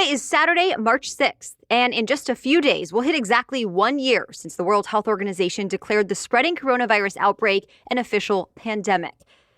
Today is Saturday, March 6th, and in just a few days, we'll hit exactly 1 year since the World Health Organization declared the spreading coronavirus outbreak an official pandemic.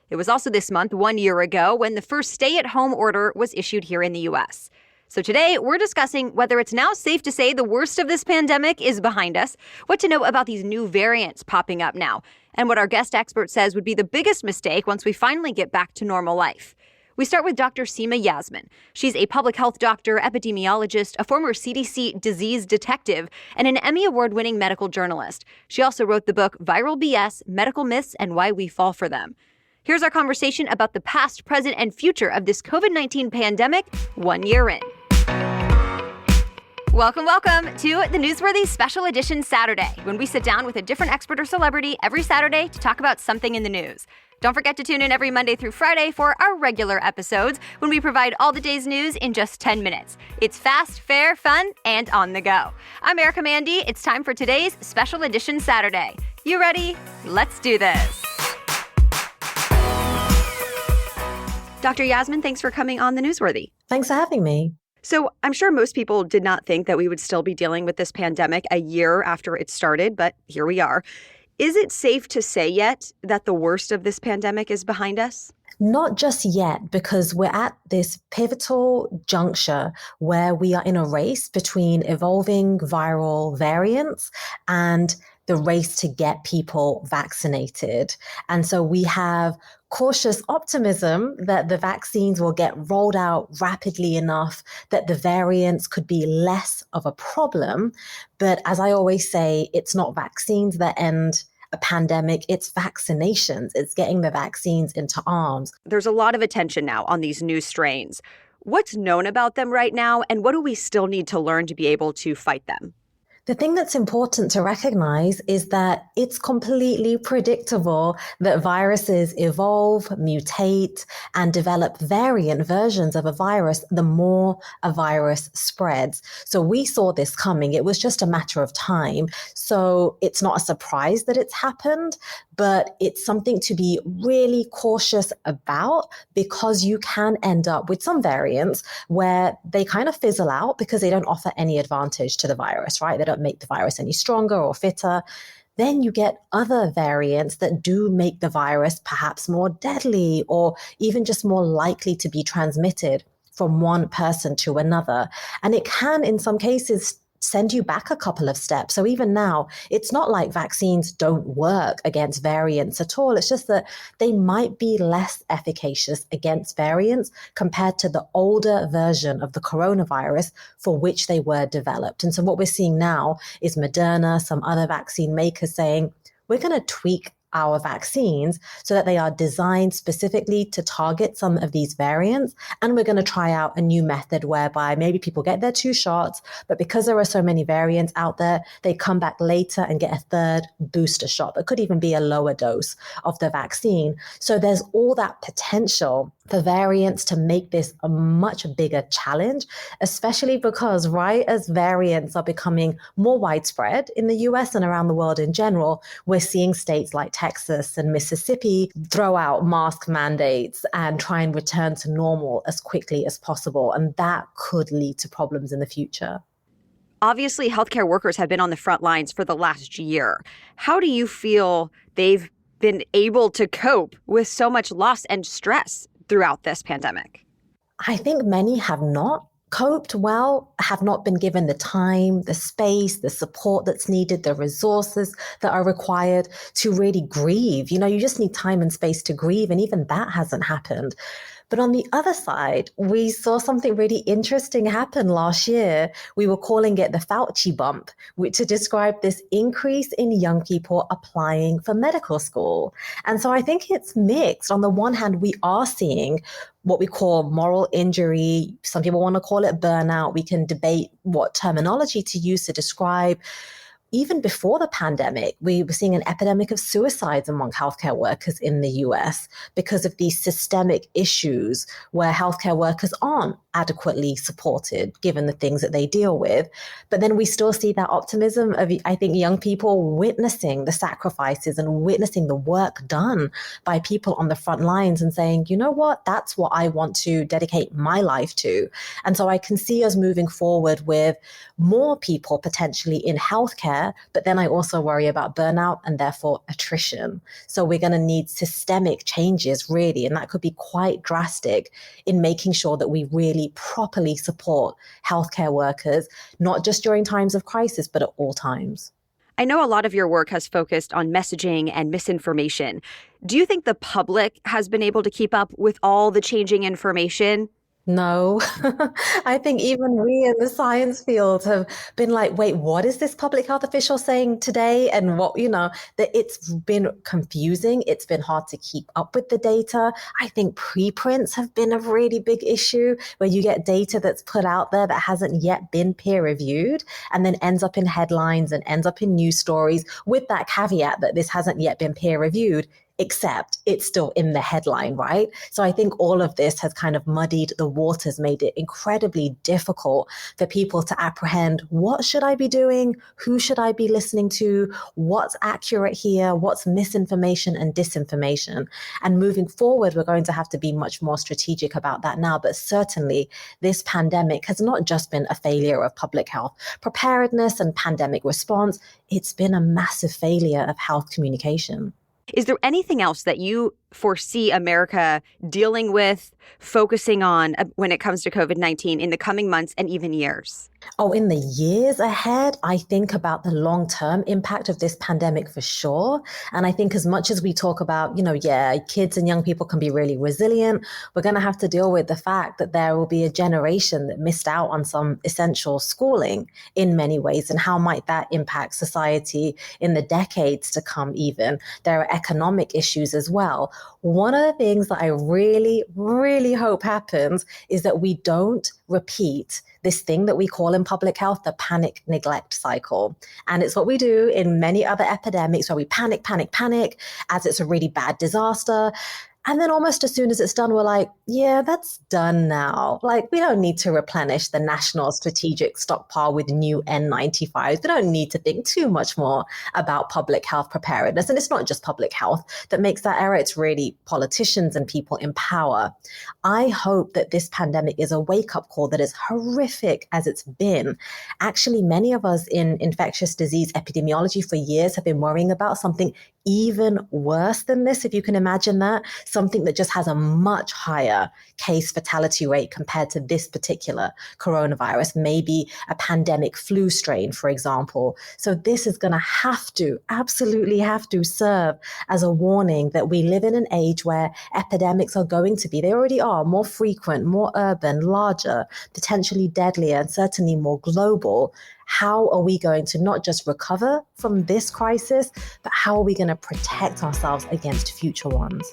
It was also this month, 1 year ago, when the first stay-at-home order was issued here in the U.S. So today, we're discussing whether it's now safe to say the worst of this pandemic is behind us, what to know about these new variants popping up now, and what our guest expert says would be the biggest mistake once we finally get back to normal life. We start with Dr. Seema Yasmin. She's a public health doctor, epidemiologist, a former CDC disease detective, and an Emmy Award-winning medical journalist. She also wrote the book Viral BS, Medical Myths and Why We Fall for Them. Here's our conversation about the past, present, and future of this COVID-19 pandemic 1 year in. Welcome to the Newsworthy Special Edition Saturday, when we sit down with a different expert or celebrity every Saturday to talk about something in the news. Don't forget to tune in every Monday through Friday for our regular episodes when we provide all the day's news in just 10 minutes. It's fast, fair, fun, and on the go. I'm Erica Mandy. It's time for today's Special Edition Saturday. You ready? Let's do this. Dr. Yasmin, thanks for coming on the Newsworthy. Thanks for having me. So I'm sure most people did not think that we would still be dealing with this pandemic a year after it started, but here we are. Is it safe to say yet that the worst of this pandemic is behind us? Not just yet, because we're at this pivotal juncture where we are in a race between evolving viral variants and the race to get people vaccinated. And so we have cautious optimism that the vaccines will get rolled out rapidly enough that the variants could be less of a problem. But as I always say, it's not vaccines that end a pandemic, it's vaccinations. It's getting the vaccines into arms. There's a lot of attention now on these new strains. What's known about them right now, and what do we still need to learn to be able to fight them? The thing that's important to recognize is that it's completely predictable that viruses evolve, mutate, and develop variant versions of a virus the more a virus spreads. So we saw this coming. It was just a matter of time. So it's not a surprise that it's happened, but it's something to be really cautious about, because you can end up with some variants where they kind of fizzle out because they don't offer any advantage to the virus, right? They don't make the virus any stronger or fitter. Then you get other variants that do make the virus perhaps more deadly or even just more likely to be transmitted from one person to another. And it can, in some cases, send you back a couple of steps. So even now, it's not like vaccines don't work against variants at all. It's just that they might be less efficacious against variants compared to the older version of the coronavirus for which they were developed. And so what we're seeing now is Moderna, some other vaccine makers saying, we're going to tweak our vaccines so that they are designed specifically to target some of these variants. And we're going to try out a new method whereby maybe people get their 2 shots, but because there are so many variants out there, they come back later and get a third booster shot that could even be a lower dose of the vaccine. So there's all that potential for variants to make this a much bigger challenge, especially because right as variants are becoming more widespread in the US and around the world in general, we're seeing states like Texas and Mississippi throw out mask mandates and try and return to normal as quickly as possible. And that could lead to problems in the future. Obviously, healthcare workers have been on the front lines for the last year. How do you feel they've been able to cope with so much loss and stress throughout this pandemic? I think many have not coped well, have not been given the time, the space, the support that's needed, the resources that are required to really grieve. You know, you just need time and space to grieve, and even that hasn't happened. But on the other side, we saw something really interesting happen last year. We were calling it the Fauci bump, to describe this increase in young people applying for medical school. And so I think it's mixed. On the one hand, we are seeing what we call moral injury. Some people want to call it burnout. We can debate what terminology to use to describe even before the pandemic, we were seeing an epidemic of suicides among healthcare workers in the US because of these systemic issues where healthcare workers aren't adequately supported given the things that they deal with. But then we still see that optimism of, I think, young people witnessing the sacrifices and witnessing the work done by people on the front lines and saying, you know what, that's what I want to dedicate my life to. And so I can see us moving forward with more people potentially in healthcare, but then I also worry about burnout and therefore attrition. So we're going to need systemic changes, really, and that could be quite drastic in making sure that we really properly support healthcare workers, not just during times of crisis, but at all times. I know a lot of your work has focused on messaging and misinformation. Do you think the public has been able to keep up with all the changing information? No, I think even we in the science field have been like, wait, what is this public health official saying today? And what, that it's been confusing. It's been hard to keep up with the data. I think preprints have been a really big issue where you get data that's put out there that hasn't yet been peer reviewed and then ends up in headlines and ends up in news stories with that caveat that this hasn't yet been peer reviewed, except it's still in the headline, right? So I think all of this has kind of muddied the waters, made it incredibly difficult for people to apprehend, what should I be doing? Who should I be listening to? What's accurate here? What's misinformation and disinformation? And moving forward, we're going to have to be much more strategic about that now. But certainly this pandemic has not just been a failure of public health preparedness and pandemic response. It's been a massive failure of health communication. Is there anything else that you foresee America dealing with, focusing on when it comes to COVID-19 in the coming months and even years? Oh, in the years ahead, I think about the long-term impact of this pandemic for sure. And I think as much as we talk about, kids and young people can be really resilient, we're going to have to deal with the fact that there will be a generation that missed out on some essential schooling in many ways. And how might that impact society in the decades to come even? There are economic issues as well. One of the things that I really, really hope happens is that we don't repeat this thing that we call in public health the panic neglect cycle. And it's what we do in many other epidemics where we panic as it's a really bad disaster. And then almost as soon as it's done, we're like, yeah, that's done now. Like, we don't need to replenish the national strategic stockpile with new N95s. We don't need to think too much more about public health preparedness. And it's not just public health that makes that error. It's really politicians and people in power. I hope that this pandemic is a wake-up call that is horrific as it's been. Actually, many of us in infectious disease epidemiology for years have been worrying about something even worse than this, if you can imagine that, something that just has a much higher case fatality rate compared to this particular coronavirus, maybe a pandemic flu strain, for example. So this is going to absolutely have to serve as a warning that we live in an age where epidemics are going to be, they already are, more frequent, more urban, larger, potentially deadlier, and certainly more global. How are we going to not just recover from this crisis, but how are we going to protect ourselves against future ones?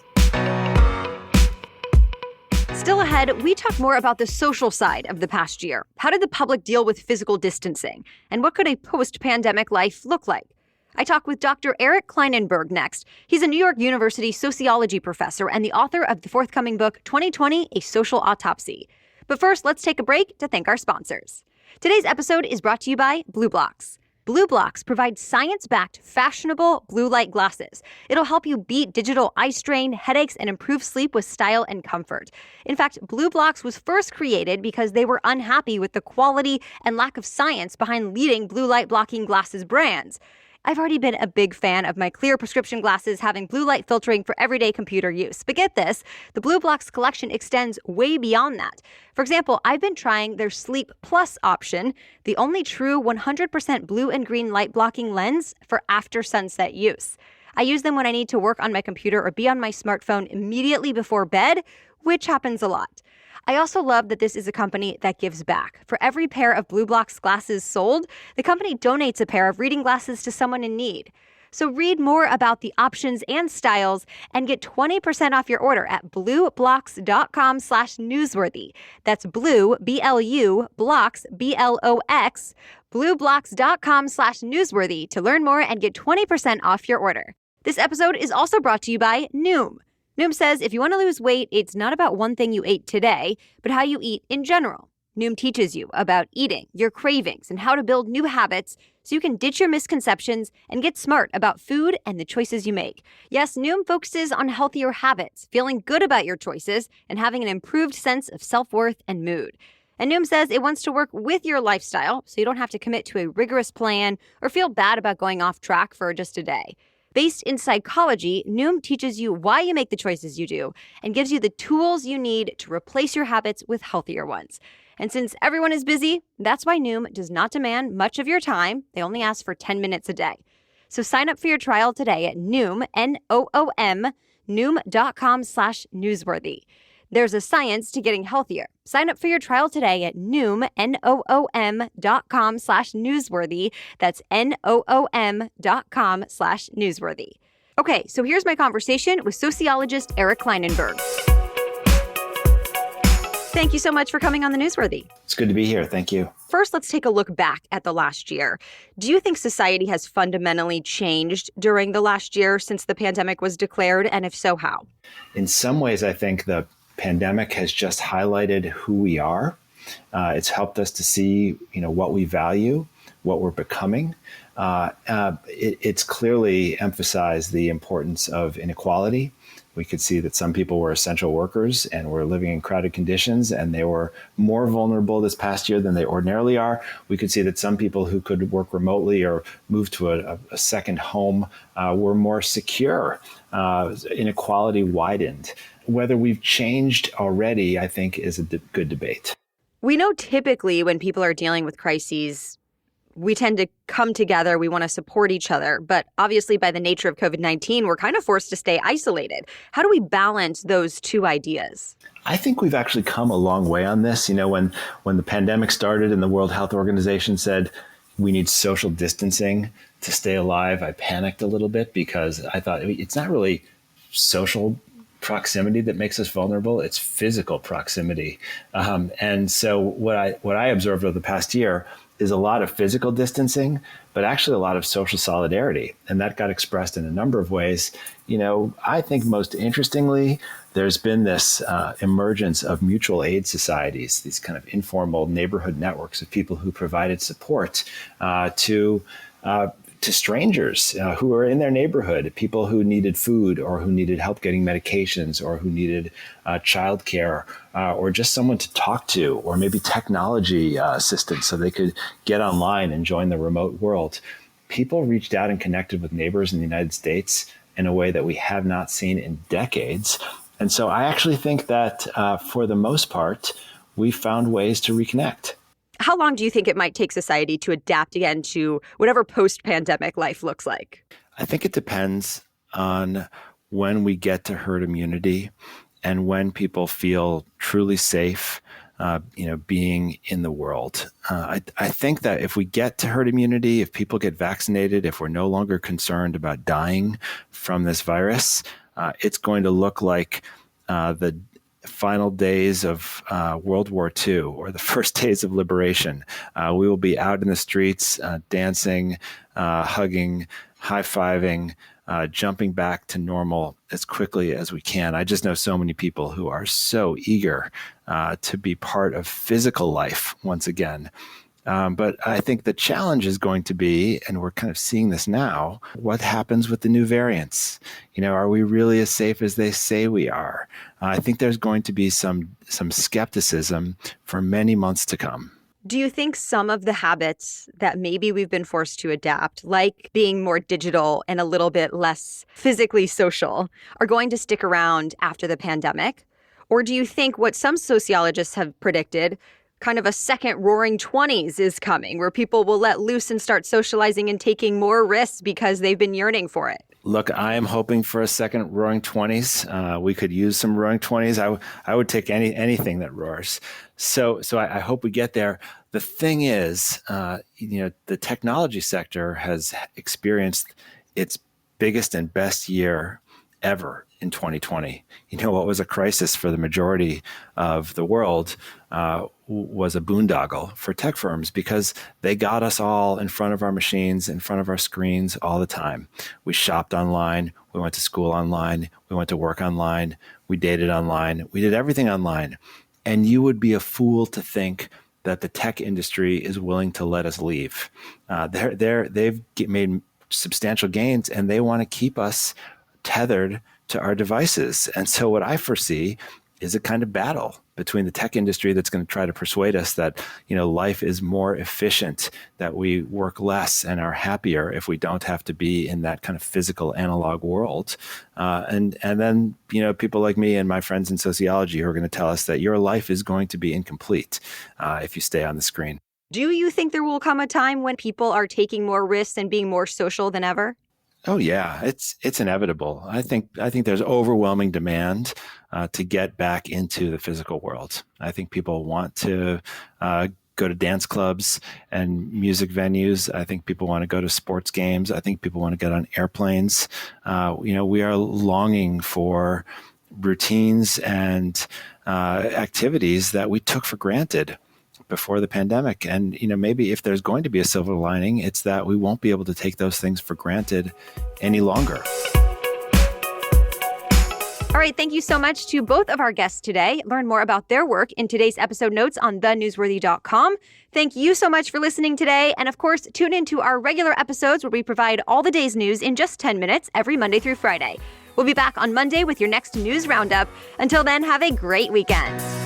Still ahead, we talk more about the social side of the past year. How did the public deal with physical distancing? And what could a post-pandemic life look like? I talk with Dr. Eric Kleinenberg next. He's a New York University sociology professor and the author of the forthcoming book, 2020, A Social Autopsy. But first, let's take a break to thank our sponsors. Today's episode is brought to you by BlueBlox. BlueBlox provides science-backed, fashionable blue light glasses. It'll help you beat digital eye strain, headaches, and improve sleep with style and comfort. In fact, BlueBlox was first created because they were unhappy with the quality and lack of science behind leading blue light blocking glasses brands. I've already been a big fan of my clear prescription glasses having blue light filtering for everyday computer use. But get this, the BlueBlox collection extends way beyond that. For example, I've been trying their Sleep Plus option, the only true 100% blue and green light blocking lens for after sunset use. I use them when I need to work on my computer or be on my smartphone immediately before bed, which happens a lot. I also love that this is a company that gives back. For every pair of BlueBlox glasses sold, the company donates a pair of reading glasses to someone in need. So read more about the options and styles and get 20% off your order at blueblocks.com/newsworthy. That's blue, B-L-U, blocks, B-L-O-X, blueblocks.com/newsworthy to learn more and get 20% off your order. This episode is also brought to you by Noom. Noom says if you want to lose weight, it's not about one thing you ate today, but how you eat in general. Noom teaches you about eating, your cravings, and how to build new habits so you can ditch your misconceptions and get smart about food and the choices you make. Yes, Noom focuses on healthier habits, feeling good about your choices, and having an improved sense of self-worth and mood. And Noom says it wants to work with your lifestyle so you don't have to commit to a rigorous plan or feel bad about going off track for just a day. Based in psychology, Noom teaches you why you make the choices you do and gives you the tools you need to replace your habits with healthier ones. And since everyone is busy, that's why Noom does not demand much of your time. They only ask for 10 minutes a day. So sign up for your trial today at Noom, N-O-O-M, Noom.com/newsworthy. There's a science to getting healthier. Sign up for your trial today at Noom, Noom.com/newsworthy. That's Noom.com/newsworthy. Okay, so here's my conversation with sociologist Eric Kleinenberg. Thank you so much for coming on the Newsworthy. It's good to be here. Thank you. First, let's take a look back at the last year. Do you think society has fundamentally changed during the last year since the pandemic was declared? And if so, how? In some ways, I think the pandemic has just highlighted who we are. It's helped us to see, what we value, what we're becoming. It's clearly emphasized the importance of inequality. We could see that some people were essential workers and were living in crowded conditions, and they were more vulnerable this past year than they ordinarily are. We could see that some people who could work remotely or move to a second home were more secure. Inequality widened. Whether we've changed already, I think, is a good debate. We know typically when people are dealing with crises, we tend to come together. We want to support each other. But obviously, by the nature of COVID-19, we're kind of forced to stay isolated. How do we balance those two ideas? I think we've actually come a long way on this. When the pandemic started and the World Health Organization said we need social distancing to stay alive, I panicked a little bit because I thought it's not really social proximity that makes us vulnerable. It's physical proximity. And so what I observed over the past year is a lot of physical distancing, but actually a lot of social solidarity. And that got expressed in a number of ways. I think most interestingly, there's been this emergence of mutual aid societies, these kind of informal neighborhood networks of people who provided support to strangers who were in their neighborhood, people who needed food or who needed help getting medications or who needed childcare or just someone to talk to, or maybe technology assistance so they could get online and join the remote world. People reached out and connected with neighbors in the United States in a way that we have not seen in decades. And so I actually think that for the most part, we found ways to reconnect. How long do you think it might take society to adapt again to whatever post-pandemic life looks like? I think it depends on when we get to herd immunity and when people feel truly safe, being in the world. I think that if we get to herd immunity, if people get vaccinated, if we're no longer concerned about dying from this virus, it's going to look like the final days of World War II or the first days of liberation. We will be out in the streets, dancing, hugging, high-fiving, jumping back to normal as quickly as we can. I just know so many people who are so eager to be part of physical life once again. But I think the challenge is going to be, and we're kind of seeing this now, what happens with the new variants? Are we really as safe as they say we are? I think there's going to be some skepticism for many months to come. Do you think some of the habits that maybe we've been forced to adapt, like being more digital and a little bit less physically social, are going to stick around after the pandemic? Or do you think what some sociologists have predicted, kind of a second roaring 20s is coming, where people will let loose and start socializing and taking more risks because they've been yearning for it? Look, I am hoping for a second roaring 20s. We could use some roaring 20s. I would take anything that roars. So I hope we get there. The thing is, the technology sector has experienced its biggest and best year ever in 2020. You know, what was a crisis for the majority of the world was a boondoggle for tech firms, because they got us all in front of our machines, in front of our screens all the time. We shopped online. We went to school online. We went to work online. We dated online. We did everything online. And you would be a fool to think that the tech industry is willing to let us leave. They've made substantial gains, and they want to keep us tethered to our devices. And so what I foresee is a kind of battle between the tech industry that's going to try to persuade us that, you know, life is more efficient, that we work less and are happier if we don't have to be in that kind of physical analog world. And then, you know, people like me and my friends in sociology who are going to tell us that your life is going to be incomplete if you stay on the screen. Do you think there will come a time when people are taking more risks and being more social than ever? Oh yeah, it's inevitable. I think there's overwhelming demand to get back into the physical world. I think people want to go to dance clubs and music venues. I think people want to go to sports games. I think people want to get on airplanes. You know, we are longing for routines and activities that we took for granted before the pandemic. And, you know, maybe if there's going to be a silver lining, it's that we won't be able to take those things for granted any longer. All right, thank you so much to both of our guests today. Learn more about their work in today's episode notes on thenewsworthy.com. Thank you so much for listening today. And of course, tune into our regular episodes where we provide all the day's news in just 10 minutes every Monday through Friday. We'll be back on Monday with your next news roundup. Until then, have a great weekend.